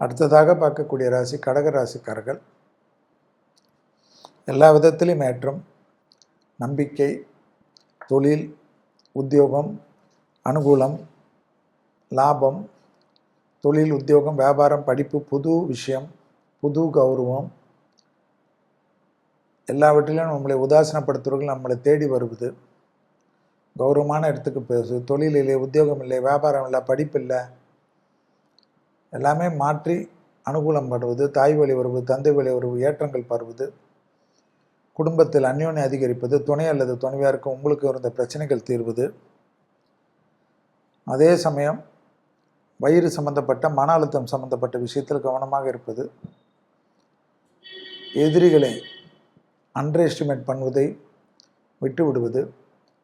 அடுத்ததாக பார்க்கக்கூடிய ராசி கடக ராசிக்காரர்கள். எல்லா விதத்திலும் ஏற்றம், நம்பிக்கை, தொழில், உத்தியோகம், அனுகூலம், லாபம், தொழில், உத்தியோகம், வியாபாரம், படிப்பு, புது விஷயம், புது கௌரவம், எல்லாவற்றிலும் நம்மளை உதாசீனப்படுத்துவர்கள் நம்மளை தேடி வருவது, கௌரவமான இடத்துக்கு பேசு, தொழில் இல்லை, உத்தியோகம் இல்லை, வியாபாரம் இல்லை, படிப்பு இல்லை, எல்லாமே மாற்றி அனுகூலம் படுவது, தாய் வழி வருவது, தந்தை வழி வருவது, ஏற்றங்கள் பருவது, குடும்பத்தில் அந்யோன்யம் அதிகரிப்பது, துணை அல்லது துணைவியாருக்கு உங்களுக்கு இருந்த பிரச்சனைகள் தீர்வது, அதே சமயம் வயிறு சம்பந்தப்பட்ட மன அழுத்தம் சம்பந்தப்பட்ட விஷயத்தில் கவனமாக இருப்பது, எதிரிகளை அண்டர் எஸ்டிமேட் பண்ணுவதை விட்டு விடுவது,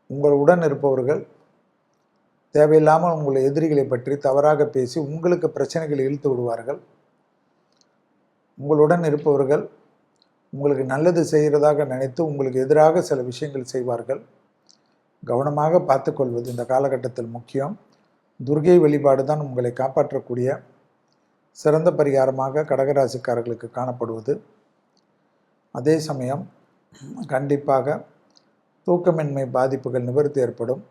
உங்களுடன் இருப்பவர்கள் தேவையில்லாமல் உங்கள் எதிரிகளை பற்றி தவறாக பேசி உங்களுக்கு பிரச்சனைகளை இழுத்து விடுவார்கள். உங்களுடன் இருப்பவர்கள் உங்களுக்கு நல்லது செய்கிறதாக நினைத்து உங்களுக்கு எதிராக சில விஷயங்கள் செய்வார்கள். கவனமாக பார்த்துக்கொள்வது இந்த காலகட்டத்தில் முக்கியம். துர்கை வழிபாடு தான் உங்களை காப்பாற்றக்கூடிய சிறந்த பரிகாரமாக கடகராசிக்காரர்களுக்கு காணப்படுவது. அதே சமயம் கண்டிப்பாக தூக்கமின்மை பாதிப்புகள் நிவர்த்தி ஏற்படும்.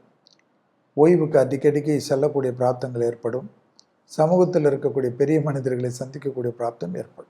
ஓய்வுக்கு அடிக்கடிக்கு செல்லக்கூடிய பிராப்தங்கள் ஏற்படும். சமூகத்தில் இருக்கக்கூடிய பெரிய மனிதர்களை சந்திக்கக்கூடிய பிராப்தம் ஏற்படும்.